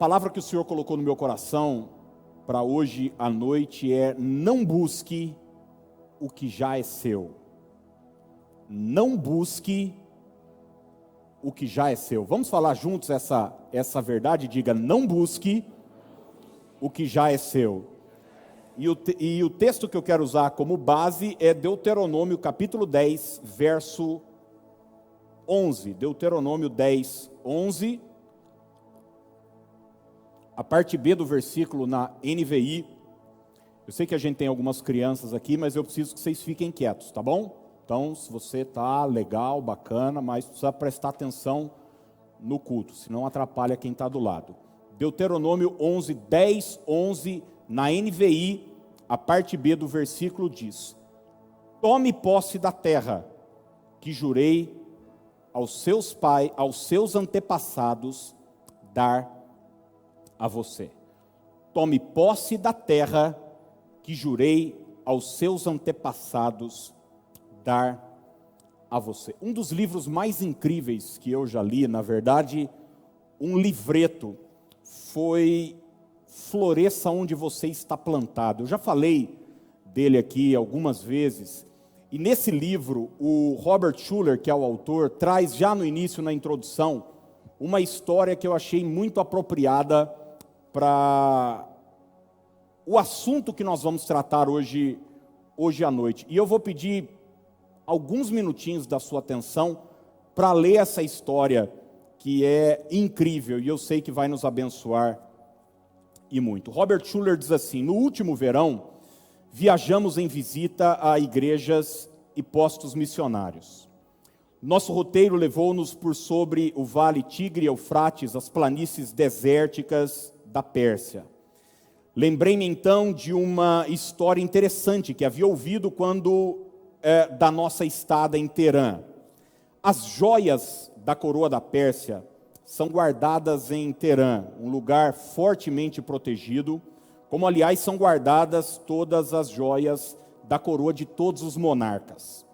palavra que o Senhor colocou no meu coração para hoje à noite é: não busque o que já é seu. Não busque o que já é seu. Vamos falar juntos essa verdade? Diga: não busque o que já é seu. E o texto que eu quero usar como base é Deuteronômio capítulo 10, verso 11. Deuteronômio 10, 11. A parte B do versículo na NVI. Eu sei que a gente tem algumas crianças aqui, mas eu preciso que vocês fiquem quietos, tá bom? Então, se você está legal, bacana, mas precisa prestar atenção no culto, senão atrapalha quem está do lado. Deuteronômio 11, 10, 11, na NVI, a parte B do versículo diz: tome posse da terra que jurei aos seus antepassados dar a você. Tome posse da terra que jurei aos seus antepassados dar a você. Um dos livros mais incríveis que eu já li, na verdade, um livreto, foi Floresça Onde Você Está Plantado. Eu já falei dele aqui algumas vezes, e nesse livro, o Robert Schuller, que é o autor, traz já no início, na introdução, uma história que eu achei muito apropriada para o assunto que nós vamos tratar hoje à noite. E eu vou pedir alguns minutinhos da sua atenção para ler essa história, que é incrível, e eu sei que vai nos abençoar e muito. Robert Schuller diz assim: no último verão, viajamos em visita a igrejas e postos missionários. Nosso roteiro levou-nos por sobre o vale Tigre e Eufrates, as planícies desérticas da Pérsia. Lembrei-me então de uma história interessante que havia ouvido da nossa estada em Teherã. As joias da coroa da Pérsia são guardadas em Teherã, um lugar fortemente protegido, como aliás são guardadas todas as joias da coroa de todos os monarcas.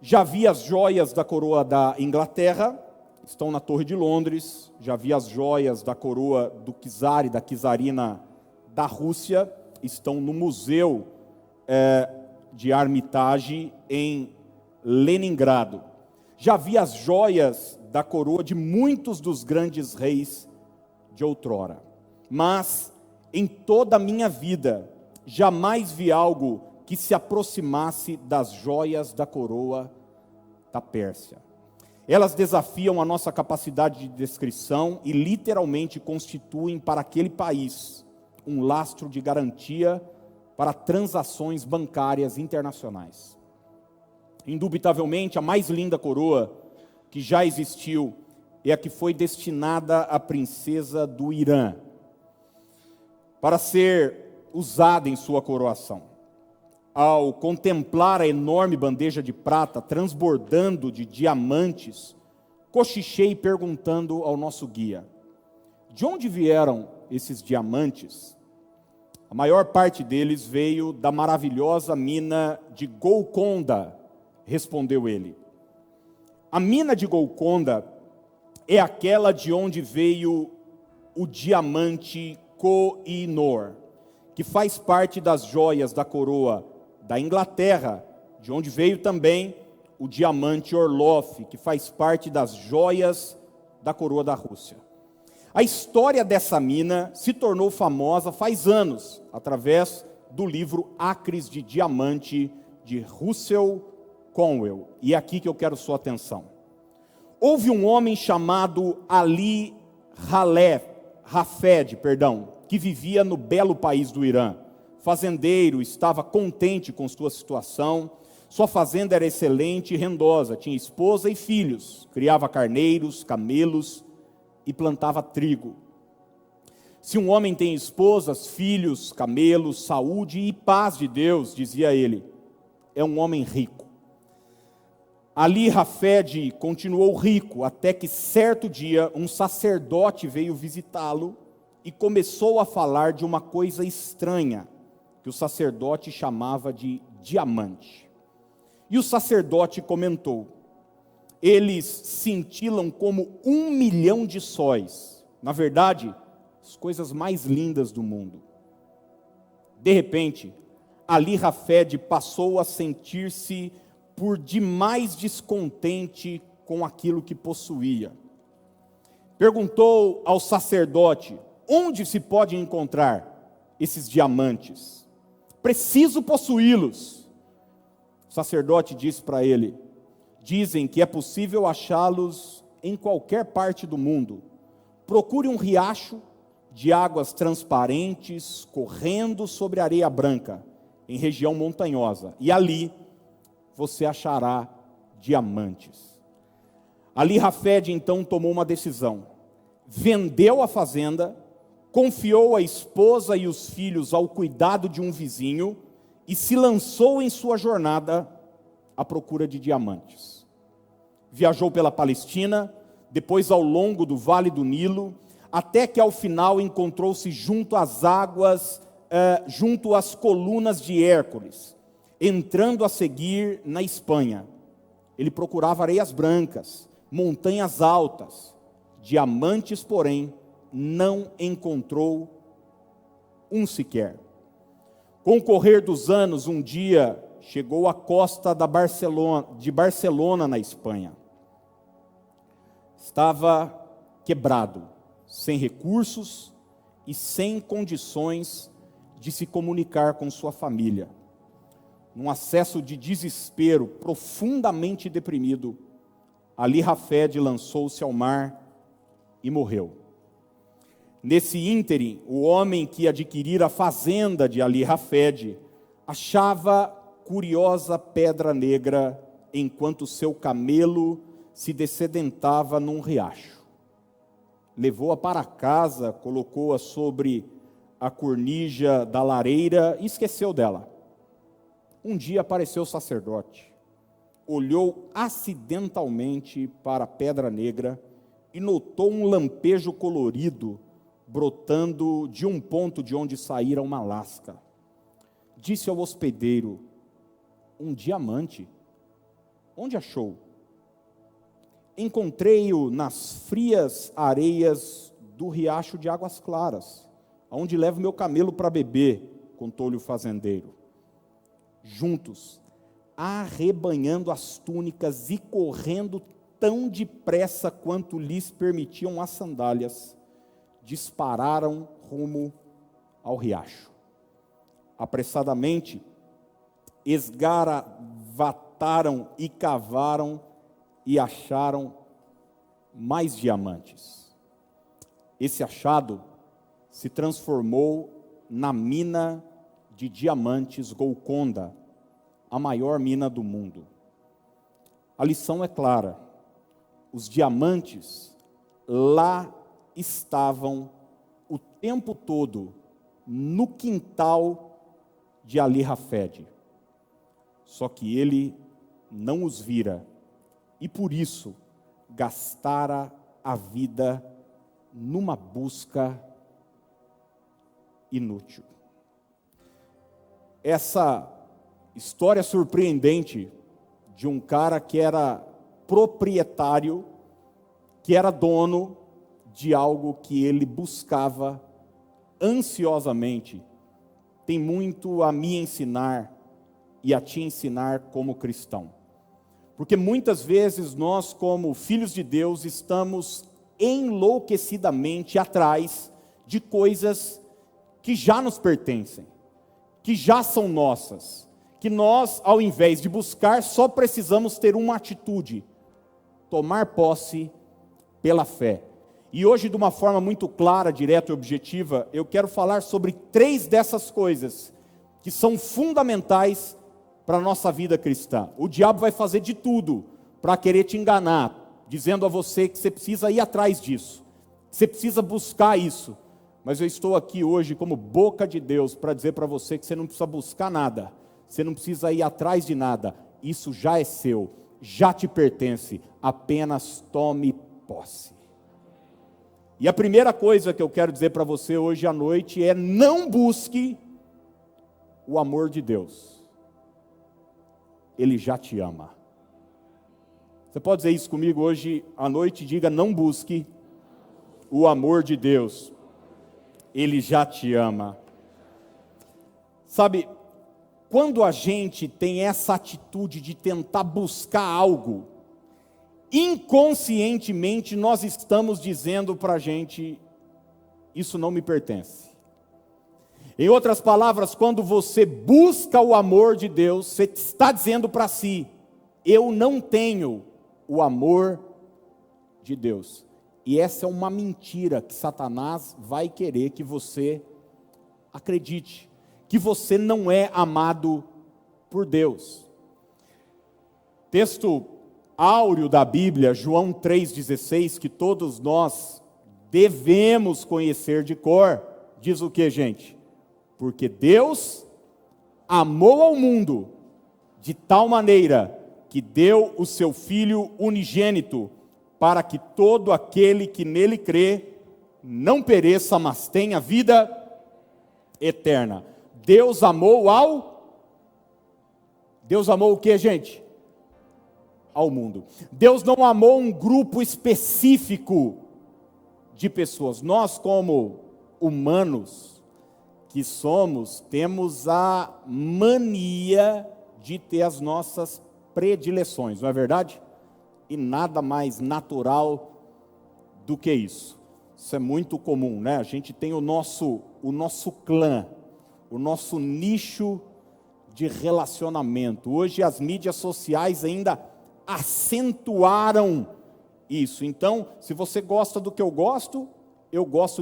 Já vi as joias da coroa da Inglaterra, estão na Torre de Londres. Já vi as joias da coroa do czar e da czarina da Rússia, estão no Museu de Hermitage em Leningrado. Já vi as joias da coroa de muitos dos grandes reis de outrora. Mas, em toda a minha vida, jamais vi algo que se aproximasse das joias da coroa da Pérsia. Elas desafiam a nossa capacidade de descrição e literalmente constituem para aquele país um lastro de garantia para transações bancárias internacionais. Indubitavelmente, a mais linda coroa que já existiu é a que foi destinada à princesa do Irã, para ser usada em sua coroação. Ao contemplar a enorme bandeja de prata transbordando de diamantes, cochichei perguntando ao nosso guia: de onde vieram esses diamantes? A maior parte deles veio da maravilhosa mina de Golconda, respondeu ele. A mina de Golconda é aquela de onde veio o diamante Koh-i-Noor, que faz parte das joias da coroa da Inglaterra, de onde veio também o diamante Orloff, que faz parte das joias da coroa da Rússia. A história dessa mina se tornou famosa faz anos, através do livro Acres de Diamante, de Russell Conwell. E é aqui que eu quero sua atenção. Houve um homem chamado Ali Hafed, que vivia no belo país do Irã. Fazendeiro, estava contente com sua situação, sua fazenda era excelente e rendosa, tinha esposa e filhos, criava carneiros, camelos e plantava trigo. Se um homem tem esposas, filhos, camelos, saúde e paz de Deus, dizia ele, é um homem rico. Ali Hafed continuou rico, até que certo dia um sacerdote veio visitá-lo e começou a falar de uma coisa estranha, que o sacerdote chamava de diamante. E o sacerdote comentou: eles cintilam como 1 milhão de sóis. Na verdade, as coisas mais lindas do mundo. De repente, Ali Hafed passou a sentir-se por demais descontente com aquilo que possuía. Perguntou ao sacerdote: onde se pode encontrar esses diamantes? Preciso possuí-los. O sacerdote disse para ele: dizem que é possível achá-los em qualquer parte do mundo. Procure um riacho de águas transparentes correndo sobre areia branca, em região montanhosa, e ali você achará diamantes. Ali Hafed então tomou uma decisão. Vendeu a fazenda, confiou a esposa e os filhos ao cuidado de um vizinho e se lançou em sua jornada à procura de diamantes. Viajou pela Palestina, depois ao longo do Vale do Nilo, até que ao final encontrou-se junto às águas, junto às colunas de Hércules, entrando a seguir na Espanha. Ele procurava areias brancas, montanhas altas, diamantes, porém, não encontrou um sequer. Com o correr dos anos, um dia chegou à costa de Barcelona, na Espanha. Estava quebrado, sem recursos e sem condições de se comunicar com sua família. Num acesso de desespero, profundamente deprimido, Ali Hafed lançou-se ao mar e morreu. Nesse ínterim, o homem que adquirira a fazenda de Ali Hafed achava curiosa pedra negra enquanto seu camelo se dessedentava num riacho. Levou-a para casa, colocou-a sobre a cornija da lareira e esqueceu dela. Um dia apareceu o sacerdote, olhou acidentalmente para a pedra negra e notou um lampejo colorido brotando de um ponto de onde saíra uma lasca. Disse ao hospedeiro: um diamante. Onde achou? Encontrei-o nas frias areias do riacho de Águas Claras, aonde levo meu camelo para beber, contou-lhe o fazendeiro. Juntos, arrebanhando as túnicas e correndo tão depressa quanto lhes permitiam as sandálias, dispararam rumo ao riacho. Apressadamente, esgaravataram e cavaram e acharam mais diamantes. Esse achado se transformou na mina de diamantes Golconda, a maior mina do mundo. A lição é clara: os diamantes lá estavam o tempo todo no quintal de Ali Hafed. Só que ele não os vira e por isso gastara a vida numa busca inútil. Essa história surpreendente de um cara que era proprietário, que era dono de algo que ele buscava ansiosamente, tem muito a me ensinar e a te ensinar como cristão. Porque muitas vezes nós, como filhos de Deus, estamos enlouquecidamente atrás de coisas que já nos pertencem, que já são nossas, que nós, ao invés de buscar, só precisamos ter uma atitude: tomar posse pela fé. E hoje, de uma forma muito clara, direta e objetiva, eu quero falar sobre 3 dessas coisas que são fundamentais para a nossa vida cristã. O diabo vai fazer de tudo para querer te enganar, dizendo a você que você precisa ir atrás disso, que você precisa buscar isso. Mas eu estou aqui hoje como boca de Deus para dizer para você que você não precisa buscar nada, você não precisa ir atrás de nada, isso já é seu, já te pertence, apenas tome posse. E a primeira coisa que eu quero dizer para você hoje à noite é: não busque o amor de Deus. Ele já te ama. Você pode dizer isso comigo hoje à noite? Diga: não busque o amor de Deus. Ele já te ama. Sabe, quando a gente tem essa atitude de tentar buscar algo, inconscientemente nós estamos dizendo para a gente, isso não me pertence. Em outras palavras, quando você busca o amor de Deus, você está dizendo para si, eu não tenho o amor de Deus. E essa é uma mentira que Satanás vai querer que você acredite, que você não é amado por Deus. Texto áureo da Bíblia, João 3,16, que todos nós devemos conhecer de cor, diz o que, gente? Porque Deus amou ao mundo de tal maneira que deu o seu Filho unigênito, para que todo aquele que nele crê não pereça, mas tenha vida eterna. Deus amou o que, gente? Ao mundo. Deus não amou um grupo específico de pessoas. Nós, como humanos que somos, temos a mania de ter as nossas predileções, não é verdade? E nada mais natural do que isso. Isso é muito comum, né? A gente tem o nosso clã, o nosso nicho de relacionamento. Hoje as mídias sociais ainda acentuaram isso. Então, se você gosta do que eu gosto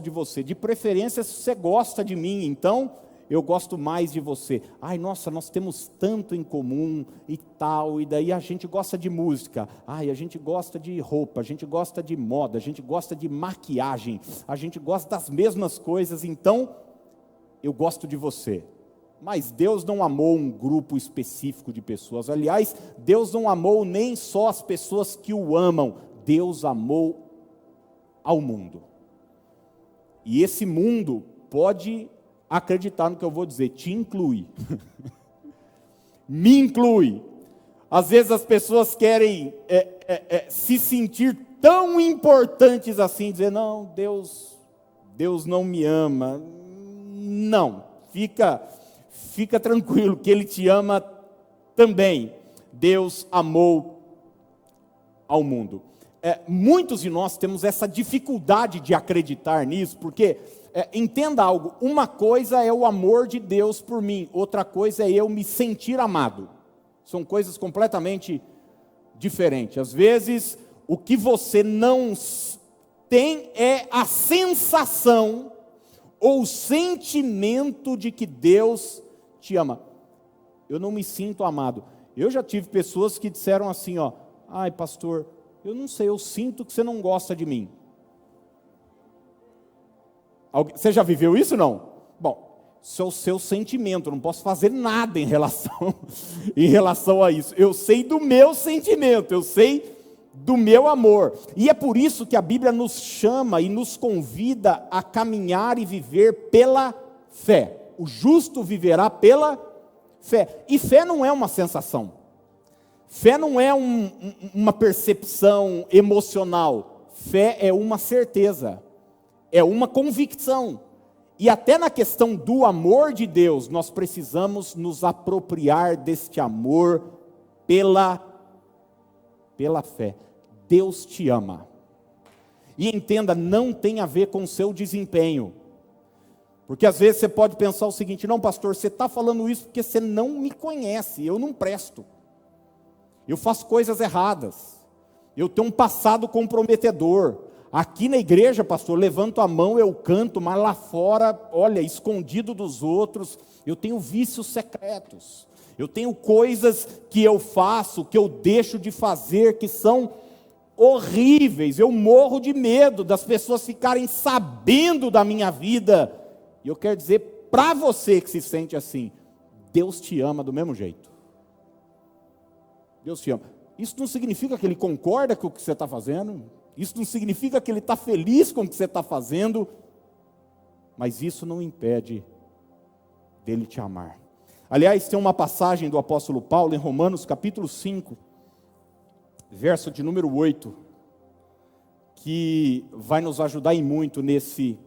de você. De preferência, se você gosta de mim, então eu gosto mais de você. Ai, nossa, nós temos tanto em comum e tal, e daí a gente gosta de música. Ai, a gente gosta de roupa, a gente gosta de moda, a gente gosta de maquiagem, a gente gosta das mesmas coisas, então eu gosto de você. Mas Deus não amou um grupo específico de pessoas. Aliás, Deus não amou nem só as pessoas que o amam. Deus amou ao mundo. E esse mundo pode acreditar no que eu vou dizer, te inclui. Me inclui. Às vezes as pessoas querem se sentir tão importantes assim, dizer, não, Deus não me ama. Não, fica tranquilo, que Ele te ama também. Deus amou ao mundo. Muitos de nós temos essa dificuldade de acreditar nisso, porque, entenda algo, uma coisa é o amor de Deus por mim, outra coisa é eu me sentir amado. São coisas completamente diferentes. Às vezes, o que você não tem é a sensação ou o sentimento de que Deus te ama. Eu não me sinto amado. Eu já tive pessoas que disseram assim, ó, ai pastor, eu não sei, eu sinto que você não gosta de mim. Você já viveu isso, não? Bom, isso é o seu sentimento, eu não posso fazer nada em relação a isso. Eu sei do meu sentimento, eu sei do meu amor. E é por isso que a Bíblia nos chama e nos convida a caminhar e viver pela fé. O justo viverá pela fé. E fé não é uma sensação. Fé não é uma percepção emocional. Fé é uma certeza. É uma convicção. E até na questão do amor de Deus, nós precisamos nos apropriar deste amor pela fé. Deus te ama. E entenda, não tem a ver com o seu desempenho. Porque às vezes você pode pensar o seguinte, não pastor, você está falando isso porque você não me conhece, eu não presto. Eu faço coisas erradas. Eu tenho um passado comprometedor. Aqui na igreja, pastor, levanto a mão, eu canto, mas lá fora, olha, escondido dos outros, eu tenho vícios secretos. Eu tenho coisas que eu faço, que eu deixo de fazer, que são horríveis. Eu morro de medo das pessoas ficarem sabendo da minha vida. E eu quero dizer para você que se sente assim, Deus te ama do mesmo jeito. Deus te ama. Isso não significa que Ele concorda com o que você está fazendo. Isso não significa que Ele está feliz com o que você está fazendo. Mas isso não impede dele te amar. Aliás, tem uma passagem do apóstolo Paulo em Romanos capítulo 5, verso de número 8, que vai nos ajudar em muito nesse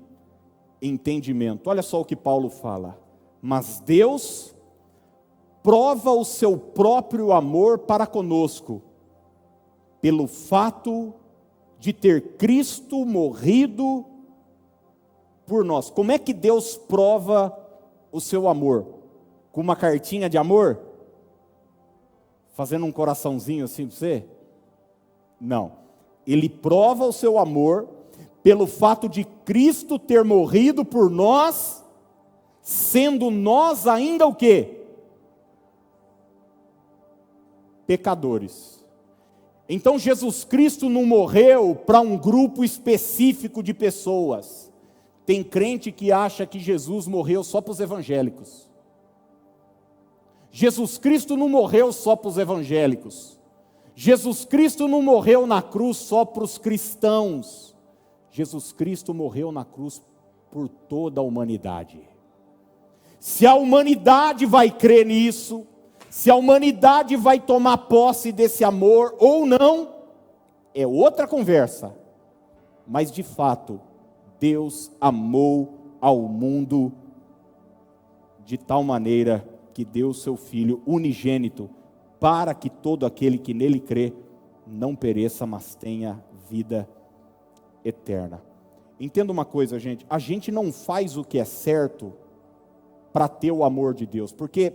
entendimento. Olha só o que Paulo fala. Mas Deus prova o seu próprio amor para conosco, pelo fato de ter Cristo morrido por nós. Como é que Deus prova o seu amor? Com uma cartinha de amor? Fazendo um coraçãozinho assim para você? Não. Ele prova o seu amor pelo fato de Cristo ter morrido por nós, sendo nós ainda o quê? Pecadores. Então Jesus Cristo não morreu para um grupo específico de pessoas. Tem crente que acha que Jesus morreu só para os evangélicos. Jesus Cristo não morreu só para os evangélicos. Jesus Cristo não morreu na cruz só para os cristãos. Jesus Cristo morreu na cruz por toda a humanidade. Se a humanidade vai crer nisso, se a humanidade vai tomar posse desse amor ou não, é outra conversa. Mas de fato, Deus amou ao mundo de tal maneira que deu o seu Filho unigênito, para que todo aquele que nele crê não pereça, mas tenha vida eterna. Entenda uma coisa, gente, a gente não faz o que é certo para ter o amor de Deus, porque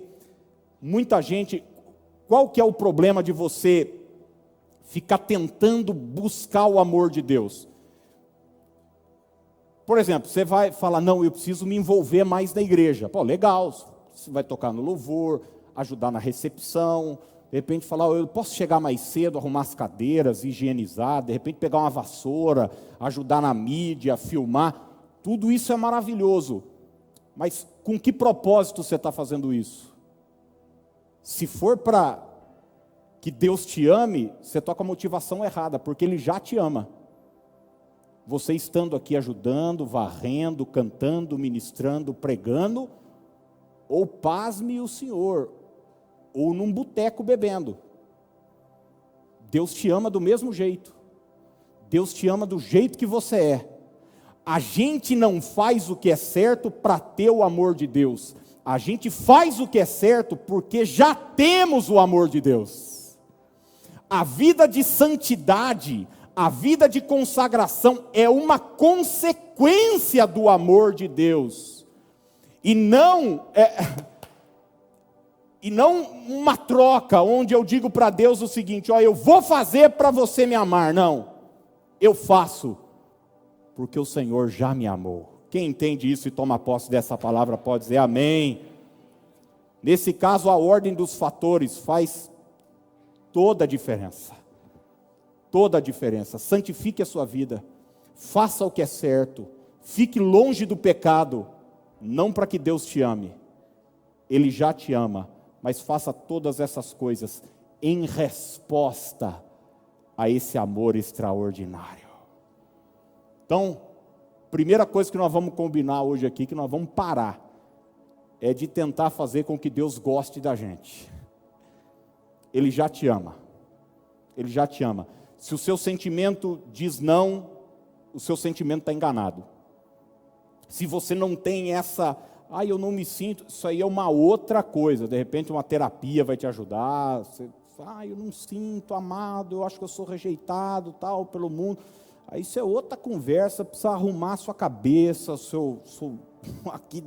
muita gente, qual que é o problema de você ficar tentando buscar o amor de Deus? Por exemplo, você vai falar, não, eu preciso me envolver mais na igreja. Pô, legal, você vai tocar no louvor, ajudar na recepção, de repente falar, eu posso chegar mais cedo, arrumar as cadeiras, higienizar, de repente pegar uma vassoura, ajudar na mídia, filmar, tudo isso é maravilhoso. Mas com que propósito você está fazendo isso? Se for para que Deus te ame, você está com a motivação errada, porque Ele já te ama. Você estando aqui ajudando, varrendo, cantando, ministrando, pregando, ou pasme o Senhor, ou num boteco bebendo. Deus te ama do mesmo jeito. Deus te ama do jeito que você é. A gente não faz o que é certo para ter o amor de Deus. A gente faz o que é certo porque já temos o amor de Deus. A vida de santidade, a vida de consagração é uma consequência do amor de Deus. E não uma troca onde eu digo para Deus o seguinte, ó, eu vou fazer para você me amar. Não, eu faço porque o Senhor já me amou. Quem entende isso e toma posse dessa palavra pode dizer amém. Nesse caso, a ordem dos fatores faz toda a diferença. Toda a diferença. Santifique a sua vida. Faça o que é certo. Fique longe do pecado. Não para que Deus te ame. Ele já te ama. Mas faça todas essas coisas em resposta a esse amor extraordinário. Então, primeira coisa que nós vamos combinar hoje aqui, que nós vamos parar, é de tentar fazer com que Deus goste da gente. Ele já te ama. Ele já te ama. Se o seu sentimento diz não, o seu sentimento está enganado. Se você não tem essa, eu não me sinto, isso aí é uma outra coisa. De repente uma terapia vai te ajudar. Você, eu não sinto amado, eu acho que eu sou rejeitado, tal, pelo mundo. Aí isso é outra conversa, precisa arrumar a sua cabeça, aqui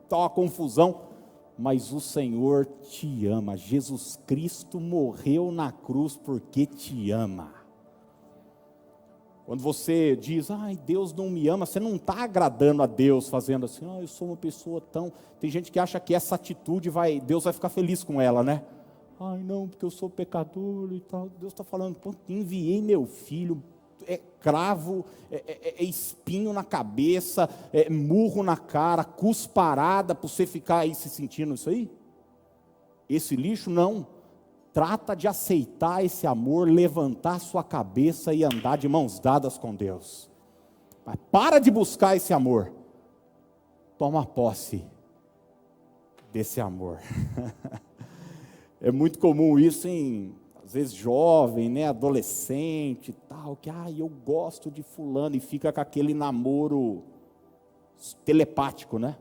está uma confusão. Mas o Senhor te ama. Jesus Cristo morreu na cruz porque te ama. Quando você diz, Deus não me ama, você não está agradando a Deus, fazendo assim, eu sou uma pessoa tão... Tem gente que acha que essa atitude Deus vai ficar feliz com ela, né? Não, porque eu sou pecador e tal. Deus está falando, enviei meu filho, é cravo, é espinho na cabeça, é murro na cara, cusparada para você ficar aí se sentindo isso aí? Esse lixo não. Trata de aceitar esse amor, levantar sua cabeça e andar de mãos dadas com Deus. Mas para de buscar esse amor. Toma posse desse amor. É muito comum isso às vezes jovem, né, adolescente e tal, que eu gosto de fulano e fica com aquele namoro telepático, né?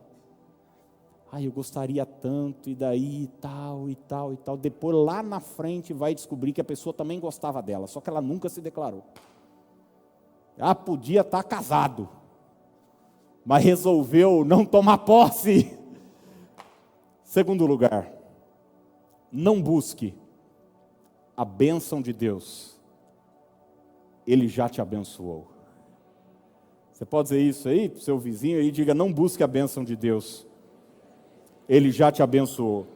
Eu gostaria tanto, e daí, tal, e tal, e tal. Depois, lá na frente, vai descobrir que a pessoa também gostava dela, só que ela nunca se declarou. Podia estar casado, mas resolveu não tomar posse. Segundo lugar, não busque a bênção de Deus. Ele já te abençoou. Você pode dizer isso aí para o seu vizinho aí, diga, não busque a bênção de Deus. Ele já te abençoou.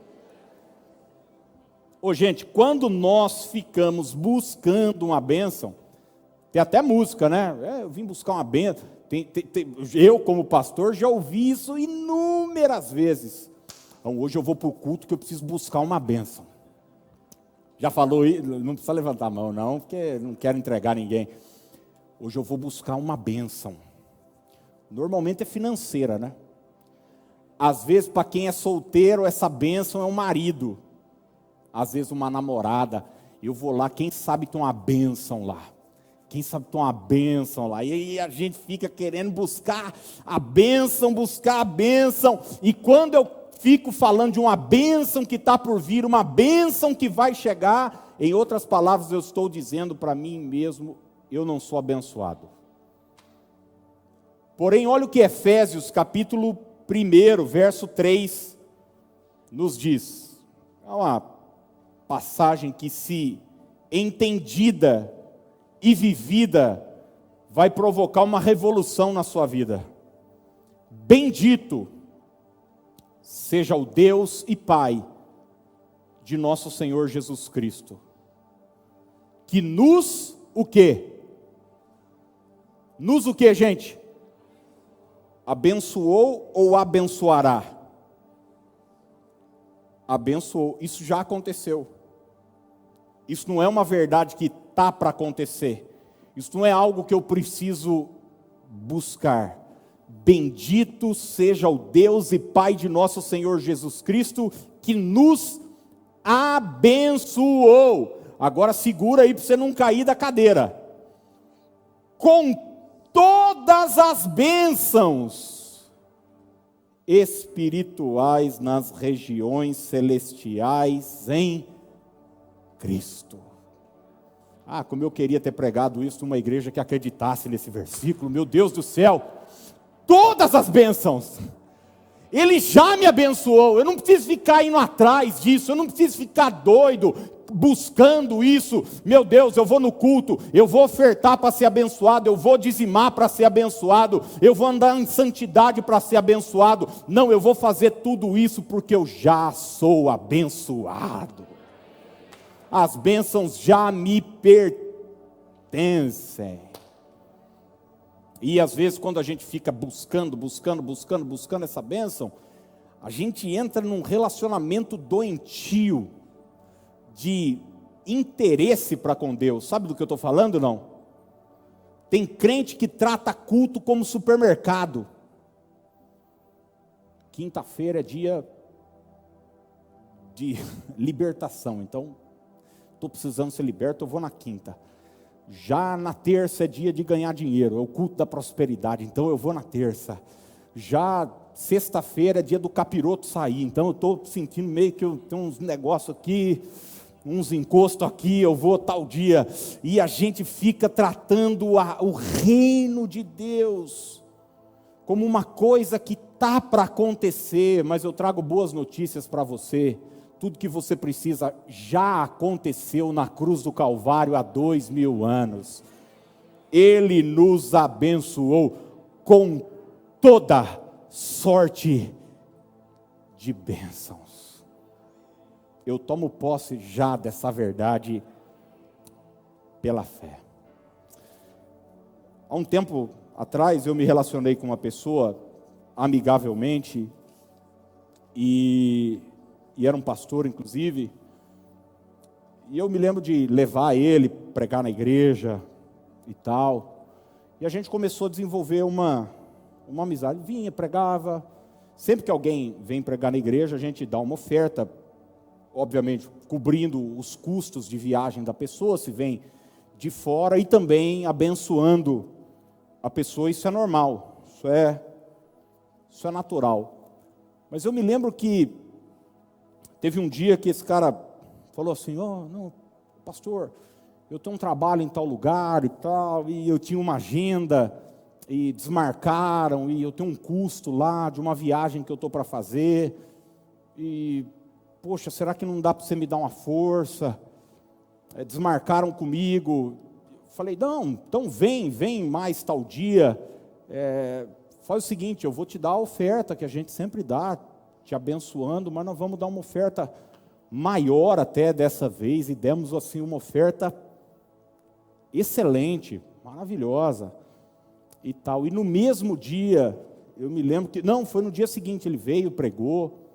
Gente, quando nós ficamos buscando uma bênção, tem até música, né? Eu vim buscar uma bênção. Eu, como pastor, já ouvi isso inúmeras vezes. Então, hoje eu vou para o culto que eu preciso buscar uma bênção. Já falou isso? Não precisa levantar a mão, não, porque não quero entregar ninguém. Hoje eu vou buscar uma bênção. Normalmente é financeira, né? Às vezes, para quem é solteiro, essa bênção é um marido. Às vezes, uma namorada. Eu vou lá, quem sabe tem uma bênção lá. Quem sabe tem uma bênção lá. E aí a gente fica querendo buscar a bênção, E quando eu fico falando de uma bênção que está por vir, uma bênção que vai chegar, em outras palavras, eu estou dizendo para mim mesmo, eu não sou abençoado. Porém, olha o que Efésios, capítulo 1, verso 3, nos diz. É uma passagem que, se entendida e vivida, vai provocar uma revolução na sua vida. Bendito seja o Deus e Pai de nosso Senhor Jesus Cristo, que nos, o quê? Nos o quê, gente? Abençoou ou abençoará? Abençoou. Isso já aconteceu. Isso não é uma verdade que está para acontecer. Isso não é algo que eu preciso buscar. Bendito seja o Deus e Pai de nosso Senhor Jesus Cristo, que nos abençoou. Agora segura aí para você não cair da cadeira. Com todas as bênçãos espirituais nas regiões celestiais em Cristo. Como eu queria ter pregado isso numa igreja que acreditasse nesse versículo. Meu Deus do céu, todas as bênçãos, Ele já me abençoou. Eu não preciso ficar indo atrás disso, eu não preciso ficar doido, buscando isso. Meu Deus, eu vou no culto, eu vou ofertar para ser abençoado, eu vou dizimar para ser abençoado, eu vou andar em santidade para ser abençoado. Não, eu vou fazer tudo isso porque eu já sou abençoado. As bênçãos já me pertencem. E às vezes, quando a gente fica buscando essa bênção, a gente entra num relacionamento doentio de interesse para com Deus. Sabe do que eu estou falando, não? Tem crente que trata culto como supermercado. Quinta-feira é dia de libertação, então estou precisando ser liberto, eu vou na quinta. Já na terça é dia de ganhar dinheiro, é o culto da prosperidade, então eu vou na terça. Já sexta-feira é dia do capiroto sair, então eu estou sentindo meio que eu tenho uns negócios aqui, uns encostos aqui, eu vou tal dia. E a gente fica tratando o reino de Deus como uma coisa que está para acontecer, mas eu trago boas notícias para você. Tudo que você precisa já aconteceu na cruz do Calvário há 2000 anos. Ele nos abençoou com toda sorte de bênçãos. Eu tomo posse já dessa verdade pela fé. Há um tempo atrás eu me relacionei com uma pessoa amigavelmente e era um pastor, inclusive, e eu me lembro de levar ele, pregar na igreja e tal, e a gente começou a desenvolver uma amizade. Vinha, pregava, sempre que alguém vem pregar na igreja, a gente dá uma oferta, obviamente cobrindo os custos de viagem da pessoa, se vem de fora, e também abençoando a pessoa. Isso é normal, isso é isso é natural. Mas eu me lembro que teve um dia que esse cara falou assim, não, pastor, eu tenho um trabalho em tal lugar e tal, e eu tinha uma agenda, e desmarcaram, e eu tenho um custo lá de uma viagem que eu estou para fazer, e, poxa, será que não dá para você me dar uma força? Desmarcaram comigo. Falei, não, então vem mais tal dia, faz o seguinte, eu vou te dar a oferta que a gente sempre dá, te abençoando, mas nós vamos dar uma oferta maior até dessa vez, e demos assim uma oferta excelente, maravilhosa, e tal. E no mesmo dia, eu me lembro que, não, foi no dia seguinte, ele veio, pregou,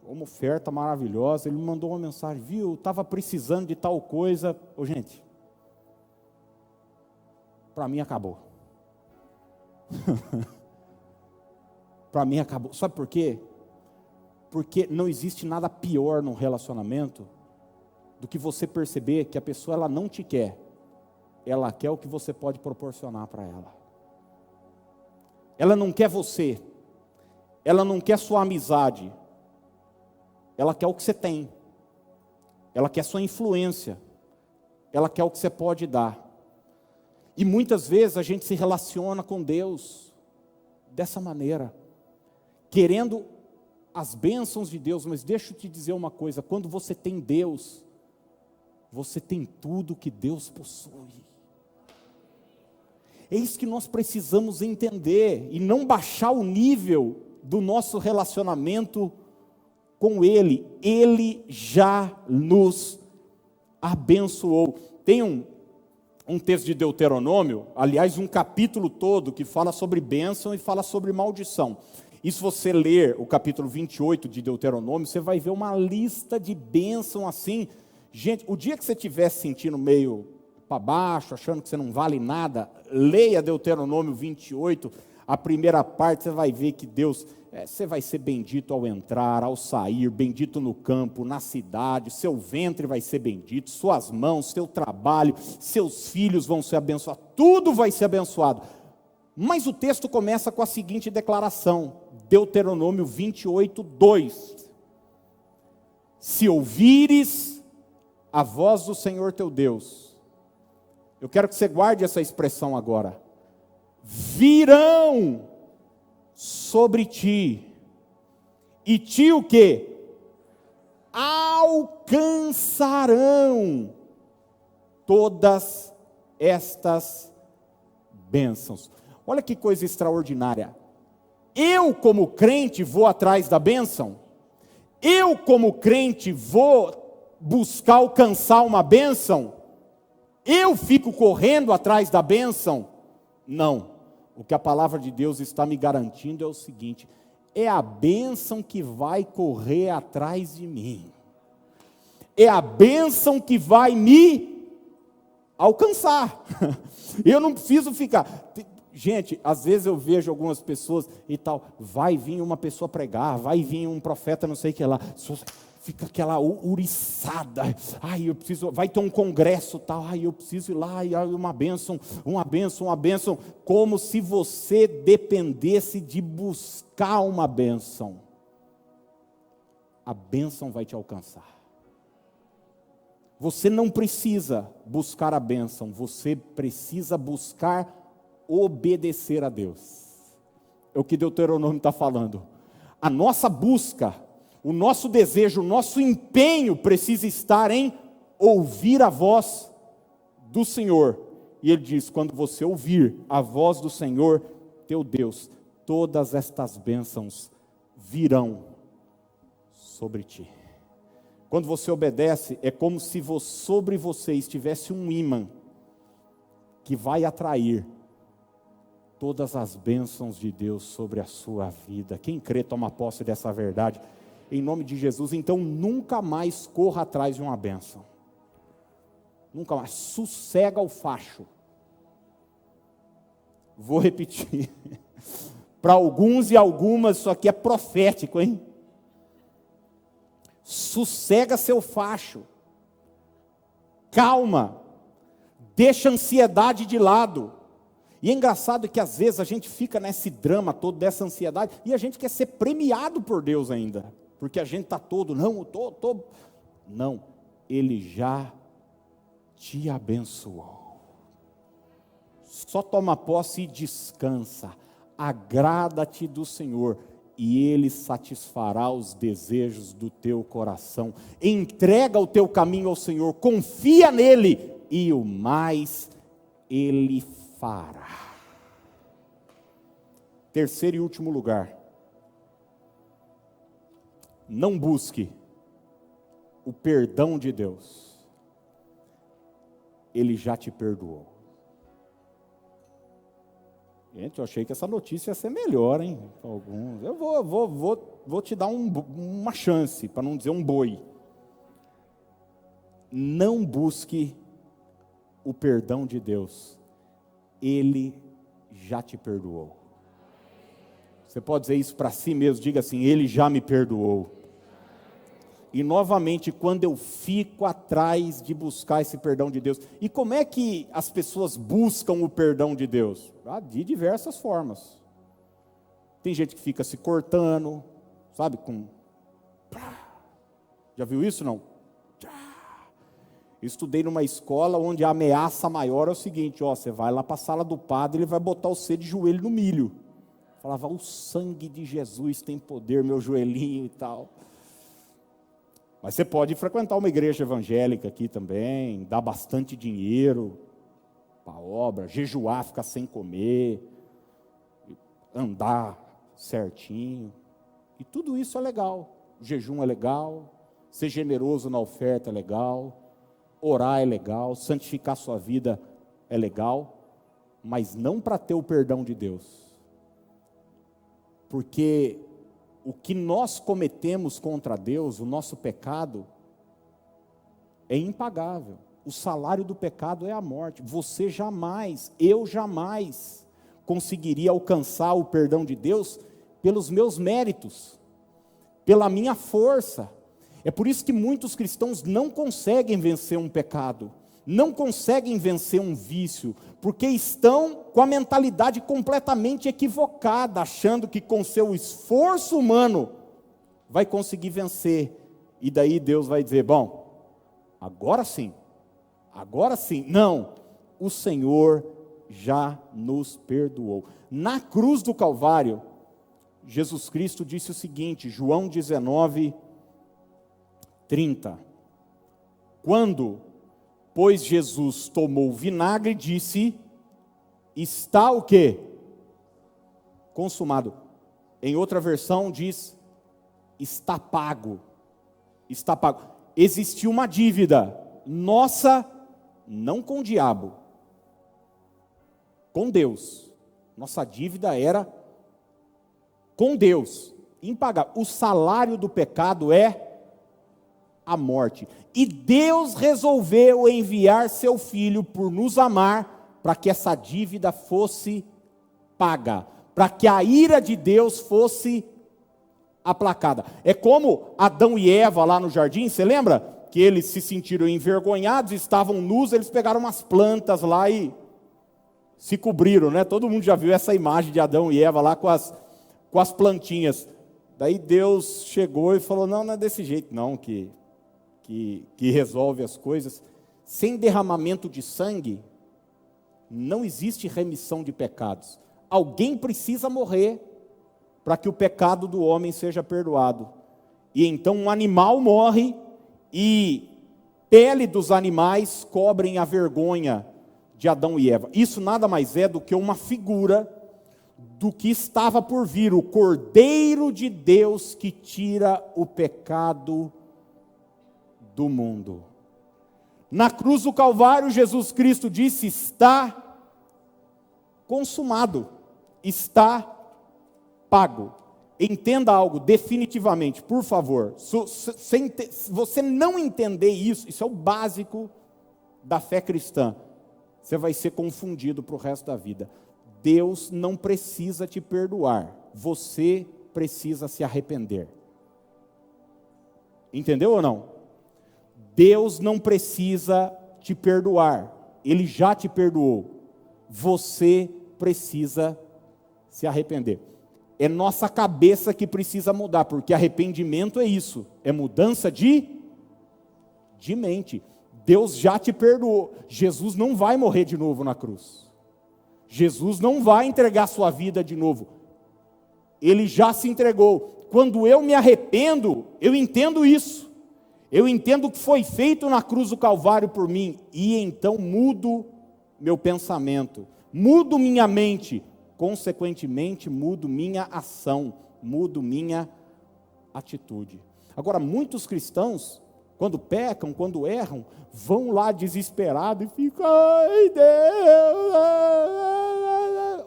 uma oferta maravilhosa, ele me mandou uma mensagem, viu, estava precisando de tal coisa, gente, para mim acabou. Para mim acabou. Sabe por quê? Porque não existe nada pior num relacionamento do que você perceber que a pessoa ela não te quer, ela quer o que você pode proporcionar para ela. Ela não quer você, ela não quer sua amizade, ela quer o que você tem, ela quer sua influência, ela quer o que você pode dar. E muitas vezes a gente se relaciona com Deus dessa maneira, querendo as bênçãos de Deus, mas deixa eu te dizer uma coisa, quando você tem Deus, você tem tudo que Deus possui. É isso que nós precisamos entender, e não baixar o nível do nosso relacionamento com Ele. Ele já nos abençoou. Tem um texto de Deuteronômio, aliás, um capítulo todo que fala sobre bênção e fala sobre maldição. E se você ler o capítulo 28 de Deuteronômio, você vai ver uma lista de bênção assim. Gente, o dia que você estiver se sentindo meio para baixo, achando que você não vale nada, leia Deuteronômio 28, a primeira parte, você vai ver que Deus, você vai ser bendito ao entrar, ao sair, bendito no campo, na cidade, seu ventre vai ser bendito, suas mãos, seu trabalho, seus filhos vão ser abençoados, tudo vai ser abençoado. Mas o texto começa com a seguinte declaração, Deuteronômio 28, 2. Se ouvires a voz do Senhor teu Deus, eu quero que você guarde essa expressão agora, virão sobre ti, e ti o quê? Alcançarão todas estas bênçãos. Olha que coisa extraordinária. Eu, como crente, vou atrás da bênção? Eu, como crente, vou buscar alcançar uma bênção? Eu fico correndo atrás da bênção? Não. O que a palavra de Deus está me garantindo é o seguinte: é a bênção que vai correr atrás de mim. É a bênção que vai me alcançar. Eu não preciso ficar... Gente, às vezes eu vejo algumas pessoas e tal, vai vir uma pessoa pregar, vai vir um profeta não sei o que lá, fica aquela uriçada, ai eu preciso, vai ter um congresso tal, ai eu preciso ir lá, e uma bênção, como se você dependesse de buscar uma bênção. A bênção vai te alcançar. Você não precisa buscar a bênção, você precisa buscar obedecer a Deus. É o que Deuteronômio está falando. A nossa busca, o nosso desejo, o nosso empenho precisa estar em ouvir a voz do Senhor. E ele diz, quando você ouvir a voz do Senhor, teu Deus, todas estas bênçãos virão sobre ti. Quando você obedece, é como se sobre você estivesse um ímã que vai atrair todas as bênçãos de Deus sobre a sua vida. Quem crê, toma posse dessa verdade, em nome de Jesus. Então nunca mais corra atrás de uma bênção, nunca mais, sossega o facho. Vou repetir, para alguns e algumas isso aqui é profético, hein? Sossega seu facho, calma, deixa a ansiedade de lado, E é engraçado que às vezes a gente fica nesse drama todo, dessa ansiedade, e a gente quer ser premiado por Deus ainda, porque a gente está todo, não, Ele já te abençoou. Só toma posse e descansa, agrada-te do Senhor, e Ele satisfará os desejos do teu coração. Entrega o teu caminho ao Senhor, confia nele, e o mais Ele fará. Terceiro e último lugar, não busque o perdão de Deus, Ele já te perdoou. Gente, eu achei que essa notícia ia ser melhor, hein? Alguns. Eu vou te dar uma chance, para não dizer um boi. Não busque o perdão de Deus, Ele já te perdoou. Você pode dizer isso para si mesmo, diga assim: Ele já me perdoou. E novamente, quando eu fico atrás de buscar esse perdão de Deus, e como é que as pessoas buscam o perdão de Deus? De diversas formas. Tem gente que fica se cortando, sabe, já viu isso não? Eu estudei numa escola onde a ameaça maior é o seguinte: você vai lá para a sala do padre, ele vai botar você de joelho no milho. Falava, o sangue de Jesus tem poder, meu joelhinho e tal. Mas você pode frequentar uma igreja evangélica aqui também, dar bastante dinheiro para a obra, jejuar, ficar sem comer, andar certinho. E tudo isso é legal. O jejum é legal, ser generoso na oferta é legal, orar é legal, santificar sua vida é legal, mas não para ter o perdão de Deus. Porque o que nós cometemos contra Deus, o nosso pecado, é impagável. O salário do pecado é a morte. Você jamais, eu jamais conseguiria alcançar o perdão de Deus pelos meus méritos, pela minha força. É por isso que muitos cristãos não conseguem vencer um pecado, não conseguem vencer um vício, porque estão com a mentalidade completamente equivocada, achando que com seu esforço humano vai conseguir vencer. E daí Deus vai dizer, bom, agora sim. Não, o Senhor já nos perdoou. Na cruz do Calvário, Jesus Cristo disse o seguinte, João 19, 30. Quando, pois, Jesus tomou o vinagre, disse, está o quê? Consumado. Em outra versão diz, está pago. Está pago. Existia uma dívida nossa, não com o diabo, com Deus. Nossa dívida era com Deus, impagável. O salário do pecado é a morte. E Deus resolveu enviar seu Filho por nos amar, para que essa dívida fosse paga, para que a ira de Deus fosse aplacada. É como Adão e Eva lá no jardim, você lembra? Que eles se sentiram envergonhados, estavam nus, eles pegaram umas plantas lá e se cobriram, né? Todo mundo já viu essa imagem de Adão e Eva lá com as plantinhas. Daí Deus chegou e falou, não é desse jeito não que resolve as coisas. Sem derramamento de sangue, não existe remissão de pecados. Alguém precisa morrer para que o pecado do homem seja perdoado. E então um animal morre e pele dos animais cobrem a vergonha de Adão e Eva. Isso nada mais é do que uma figura do que estava por vir, o Cordeiro de Deus que tira o pecado do mundo. Na cruz do Calvário, Jesus Cristo disse, está consumado, está pago. Entenda algo definitivamente, por favor. Se você não entender isso, isso é o básico da fé cristã, você vai ser confundido para o resto da vida. Deus não precisa te perdoar, você precisa se arrepender. Entendeu ou não? Deus não precisa te perdoar, Ele já te perdoou. Você precisa se arrepender. É nossa cabeça que precisa mudar, porque arrependimento é isso, é mudança de mente. Deus já te perdoou. Jesus não vai morrer de novo na cruz. Jesus não vai entregar sua vida de novo. Ele já se entregou. Quando eu me arrependo, eu entendo isso. Eu entendo o que foi feito na cruz do Calvário por mim. E então mudo meu pensamento, mudo minha mente. Consequentemente, mudo minha ação, mudo minha atitude. Agora, muitos cristãos, quando pecam, quando erram, vão lá desesperados e ficam, ai Deus.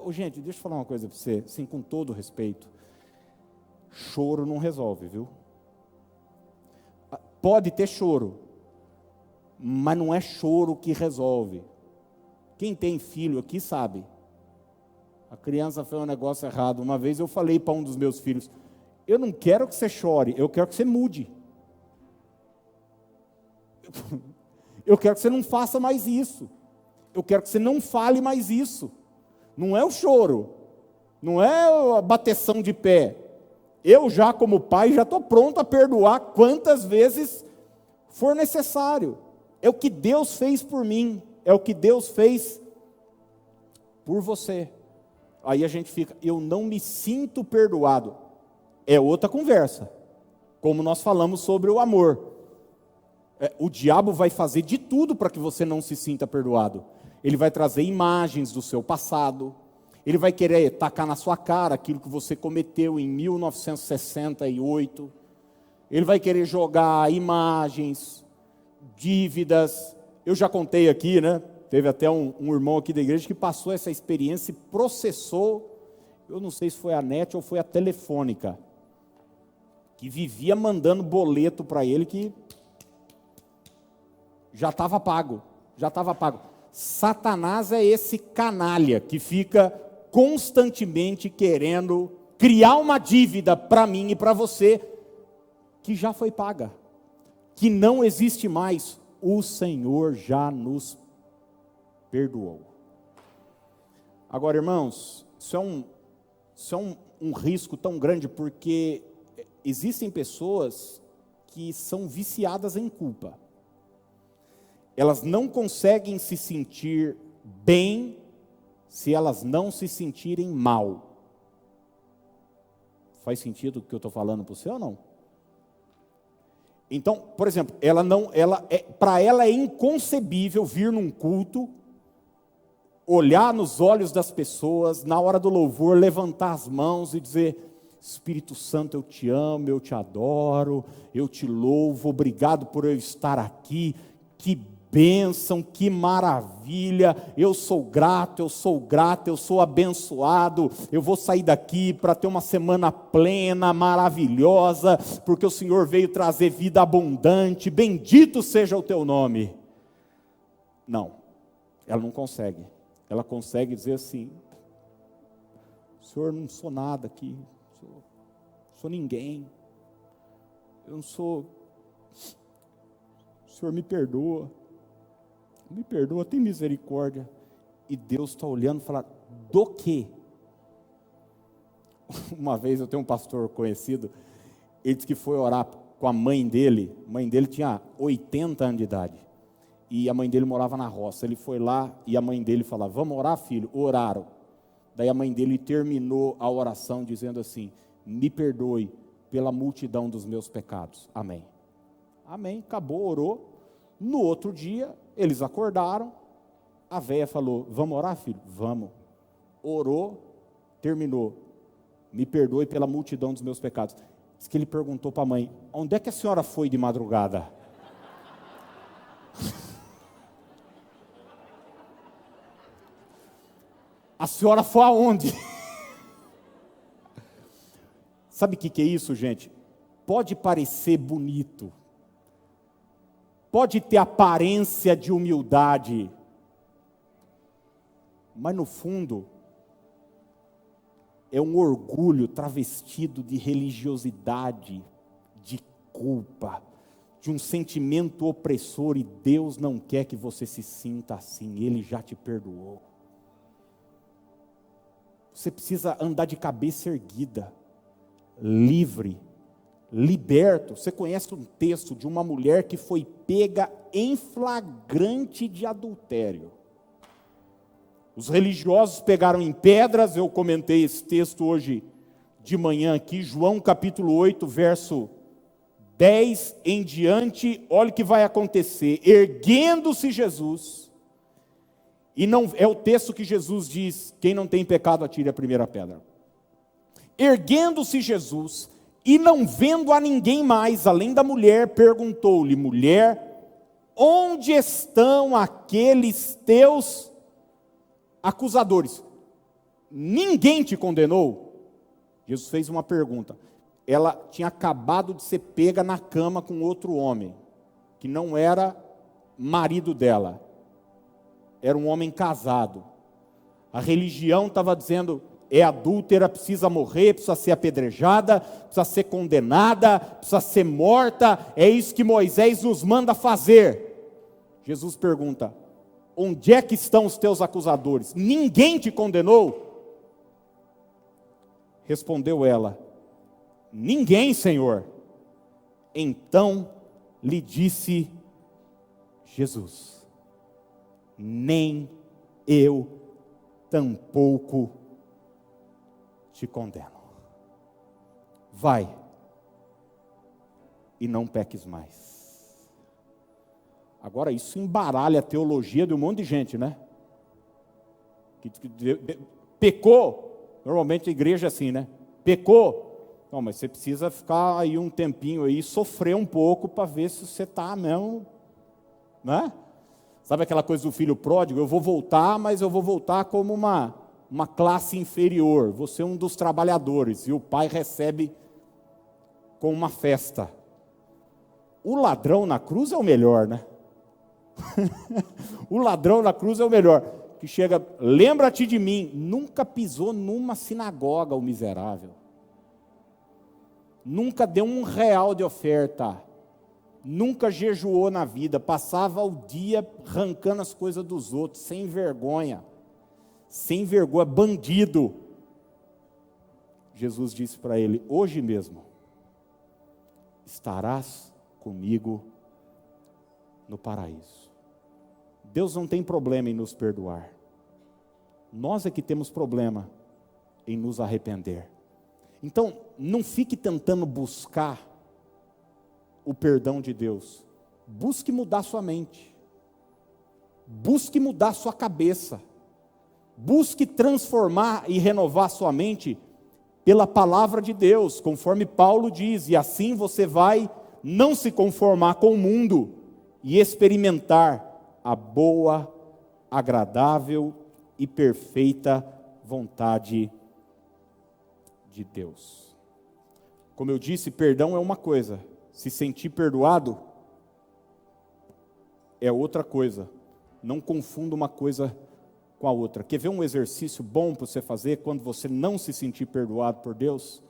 Oh, gente, deixa eu falar uma coisa para você, assim, com todo respeito. Choro não resolve, viu? Pode ter choro, mas não é choro que resolve. Quem tem filho aqui sabe. A criança fez um negócio errado. Uma vez eu falei para um dos meus filhos, eu não quero que você chore, eu quero que você mude. Eu quero que você não faça mais isso. Eu quero que você não fale mais isso. Não é o choro, não é a bateção de pé. Eu já como pai, já estou pronto a perdoar quantas vezes for necessário. É o que Deus fez por mim, é o que Deus fez por você. Aí a gente fica, eu não me sinto perdoado. É outra conversa. Como nós falamos sobre o amor. O diabo vai fazer de tudo para que você não se sinta perdoado. Ele vai trazer imagens do seu passado. Ele vai querer tacar na sua cara aquilo que você cometeu em 1968. Ele vai querer jogar imagens, dívidas. Eu já contei aqui, né? Teve até um irmão aqui da igreja que passou essa experiência e processou, eu não sei se foi a NET ou foi a Telefônica, que vivia mandando boleto para ele que já estava pago, Satanás é esse canalha que fica constantemente querendo criar uma dívida para mim e para você, que já foi paga, que não existe mais. O Senhor já nos perdoou. Agora, irmãos, isso é um risco tão grande, porque existem pessoas que são viciadas em culpa. Elas não conseguem se sentir bem se elas não se sentirem mal. Faz sentido o que eu estou falando para você ou não? Então, por exemplo, para ela é inconcebível vir num culto, olhar nos olhos das pessoas, na hora do louvor, levantar as mãos e dizer, Espírito Santo, eu te amo, eu te adoro, eu te louvo, obrigado por eu estar aqui, que bênção, que maravilha, eu sou grato, eu sou abençoado, eu vou sair daqui para ter uma semana plena, maravilhosa, porque o Senhor veio trazer vida abundante, bendito seja o teu nome. Não, ela não consegue. Ela consegue dizer assim, Senhor, não sou nada aqui, sou ninguém, eu não sou, o Senhor me perdoa, tem misericórdia. E Deus está olhando e fala, do quê? Uma vez eu tenho um pastor conhecido, ele disse que foi orar com a mãe dele tinha 80 anos de idade, e a mãe dele morava na roça. Ele foi lá e a mãe dele falava, vamos orar, filho? Oraram. Daí a mãe dele terminou a oração dizendo assim, me perdoe pela multidão dos meus pecados. Amém. Amém, acabou, orou. No outro dia, eles acordaram, a véia falou, vamos orar, filho? Vamos. Orou, terminou. Me perdoe pela multidão dos meus pecados. Diz que ele perguntou para a mãe, onde é que a senhora foi de madrugada? A senhora foi aonde? Sabe o que é isso, gente? Pode parecer bonito, pode ter aparência de humildade, mas no fundo é um orgulho travestido de religiosidade, de culpa, de um sentimento opressor, e Deus não quer que você se sinta assim, Ele já te perdoou. Você precisa andar de cabeça erguida, livre, liberto. Você conhece um texto de uma mulher que foi pega em flagrante de adultério. Os religiosos pegaram em pedras, eu comentei esse texto hoje de manhã aqui, João capítulo 8, verso 10 em diante, olha o que vai acontecer. Erguendo-se Jesus, e não é o texto que Jesus diz, quem não tem pecado atire a primeira pedra. Erguendo-se Jesus, e não vendo a ninguém mais, além da mulher, perguntou-lhe, mulher, onde estão aqueles teus acusadores? Ninguém te condenou? Jesus fez uma pergunta. Ela tinha acabado de ser pega na cama com outro homem, que não era marido dela, era um homem casado. A religião estava dizendo, é adúltera, precisa morrer, precisa ser apedrejada, precisa ser condenada, precisa ser morta, é isso que Moisés nos manda fazer. Jesus pergunta, onde é que estão os teus acusadores? Ninguém te condenou? Respondeu ela, ninguém, Senhor. Então lhe disse Jesus, nem eu tampouco te condeno. Vai e não peques mais. Agora isso embaralha a teologia de um monte de gente, né? Pecou. Normalmente a igreja é assim, né? Pecou. Não, mas você precisa ficar aí um tempinho aí, sofrer um pouco para ver se você está mesmo, né? Sabe aquela coisa do filho pródigo? Eu vou voltar, mas eu vou voltar como uma classe inferior. Vou ser um dos trabalhadores. E o pai recebe com uma festa. O ladrão na cruz é o melhor, né? O ladrão na cruz é o melhor. Que chega, lembra-te de mim, nunca pisou numa sinagoga o miserável, nunca deu R$1 de oferta, nunca jejuou na vida, passava o dia arrancando as coisas dos outros, sem vergonha, bandido. Jesus disse para ele, hoje mesmo, estarás comigo no paraíso. Deus não tem problema em nos perdoar. Nós é que temos problema em nos arrepender. Então, não fique tentando buscar o perdão de Deus. Busque mudar sua mente. Busque mudar sua cabeça. Busque transformar e renovar sua mente pela palavra de Deus, conforme Paulo diz, e assim você vai não se conformar com o mundo e experimentar a boa, agradável e perfeita vontade de Deus. Como eu disse, perdão é uma coisa, se sentir perdoado é outra coisa. Não confunda uma coisa com a outra. Quer ver um exercício bom para você fazer quando você não se sentir perdoado por Deus?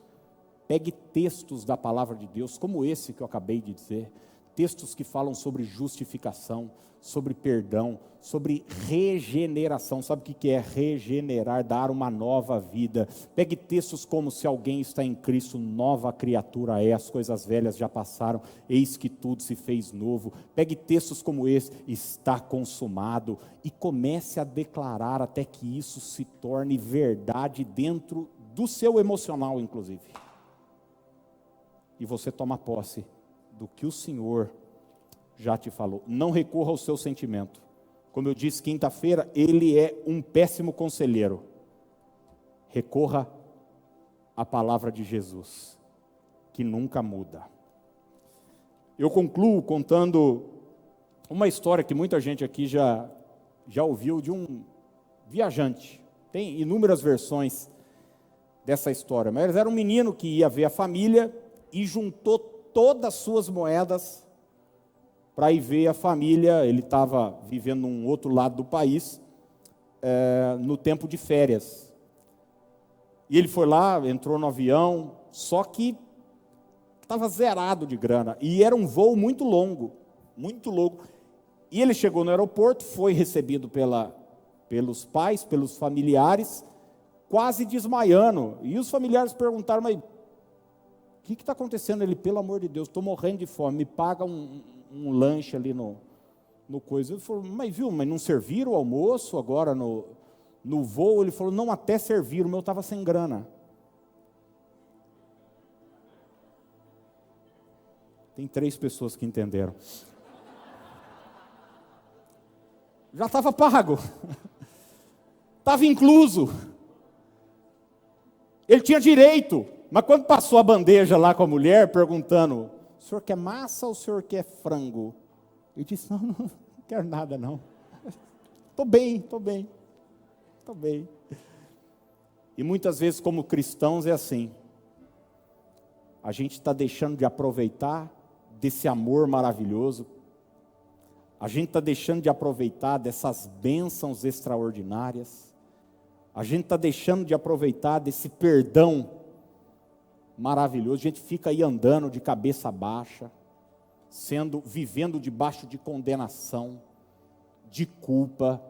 Pegue textos da palavra de Deus, como esse que eu acabei de dizer, textos que falam sobre justificação, sobre perdão, sobre regeneração. Sabe o que é regenerar? Dar uma nova vida. Pegue textos como se alguém está em Cristo, nova criatura é, as coisas velhas já passaram, eis que tudo se fez novo. Pegue textos como esse, está consumado, e comece a declarar até que isso se torne verdade dentro do seu emocional, inclusive. E você toma posse do que o Senhor já te falou. Não recorra ao seu sentimento. Como eu disse quinta-feira, ele é um péssimo conselheiro. Recorra à palavra de Jesus, que nunca muda. Eu concluo contando uma história que muita gente aqui já ouviu, de um viajante. Tem inúmeras versões dessa história, mas era um menino que ia ver a família e juntou todas as suas moedas para ir ver a família. Ele estava vivendo num outro lado do país, no tempo de férias. E ele foi lá, entrou no avião, só que estava zerado de grana. E era um voo muito longo, muito longo. E ele chegou no aeroporto, foi recebido pelos pais, pelos familiares, quase desmaiando. E os familiares perguntaram, mas o que está acontecendo? Ele, pelo amor de Deus, estou morrendo de fome, me paga um lanche ali no coisa. Ele falou, mas não serviram o almoço agora no voo? Ele falou, não, até serviram, o meu estava sem grana. Tem 3 pessoas que entenderam. Já estava pago. Estava incluso. Ele tinha direito. Mas quando passou a bandeja lá com a mulher, perguntando, o senhor quer massa ou o senhor quer frango? Ele disse, não quero nada não. Estou bem. E muitas vezes como cristãos é assim. A gente está deixando de aproveitar desse amor maravilhoso. A gente está deixando de aproveitar dessas bênçãos extraordinárias. A gente está deixando de aproveitar desse perdão maravilhoso. A gente fica aí andando de cabeça baixa, vivendo debaixo de condenação, de culpa,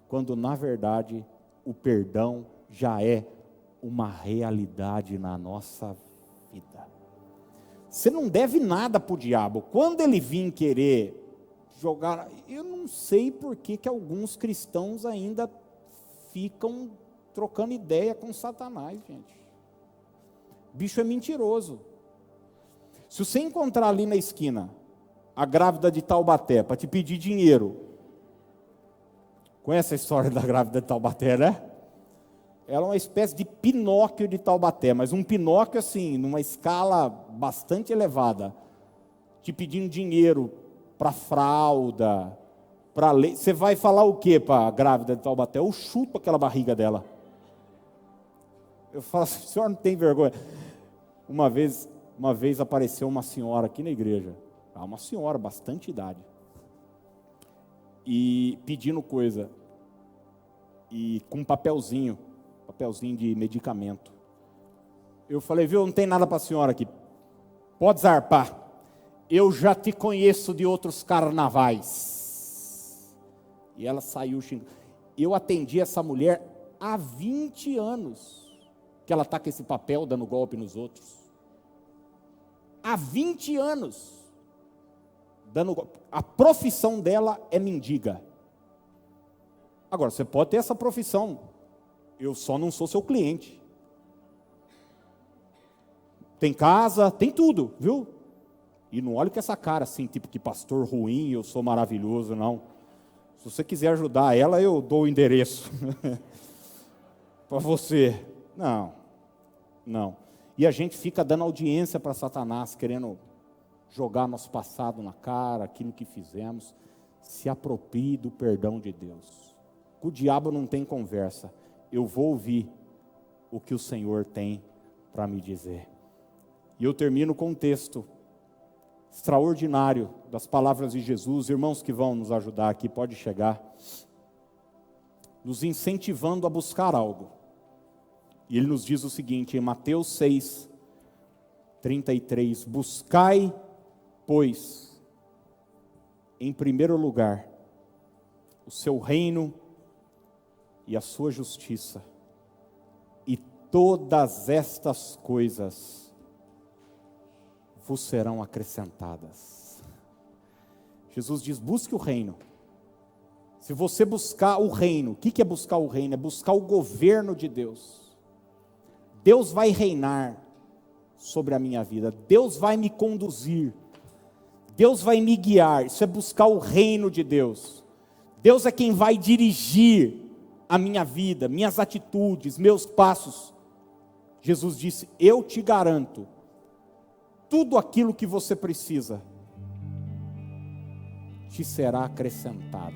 quando na verdade o perdão já é uma realidade na nossa vida. Você não deve nada para o diabo. Quando ele vir querer jogar, eu não sei por que alguns cristãos ainda ficam trocando ideia com Satanás, gente. O bicho é mentiroso. Se você encontrar ali na esquina a grávida de Taubaté para te pedir dinheiro, conhece a história da grávida de Taubaté, né? Ela é uma espécie de Pinóquio de Taubaté, mas um Pinóquio assim, numa escala bastante elevada, te pedindo dinheiro para fralda, para leite. Você vai falar o que para a grávida de Taubaté? Eu chuto aquela barriga dela. Eu falo assim, o senhor não tem vergonha? Uma vez apareceu uma senhora aqui na igreja, uma senhora, bastante idade, e pedindo coisa, e com um papelzinho de medicamento. Eu falei, viu, não tem nada para a senhora aqui, pode zarpar, eu já te conheço de outros carnavais. E ela saiu xingando. Eu atendi essa mulher há 20 anos, que ela está com esse papel dando golpe nos outros. Há 20 anos, dando golpe. A profissão dela é mendiga. Agora, você pode ter essa profissão, eu só não sou seu cliente. Tem casa, tem tudo, viu? E não olhe com essa cara assim, tipo que pastor ruim, eu sou maravilhoso, não. Se você quiser ajudar ela, eu dou o endereço para você. Não. E a gente fica dando audiência para Satanás, querendo jogar nosso passado na cara, aquilo que fizemos. Se aproprie do perdão de Deus. Com o diabo não tem conversa. Eu vou ouvir o que o Senhor tem para me dizer. E eu termino com um texto extraordinário das palavras de Jesus. Irmãos que vão nos ajudar aqui, pode chegar. Nos incentivando a buscar algo. E ele nos diz o seguinte, em Mateus 6, 33, buscai, pois, em primeiro lugar, o seu reino e a sua justiça, e todas estas coisas vos serão acrescentadas. Jesus diz, busque o reino. Se você buscar o reino, o que é buscar o reino? É buscar o governo de Deus. Deus vai reinar sobre a minha vida, Deus vai me conduzir, Deus vai me guiar. Isso é buscar o reino de Deus. Deus é quem vai dirigir a minha vida, minhas atitudes, meus passos. Jesus disse, eu te garanto, tudo aquilo que você precisa te será acrescentado.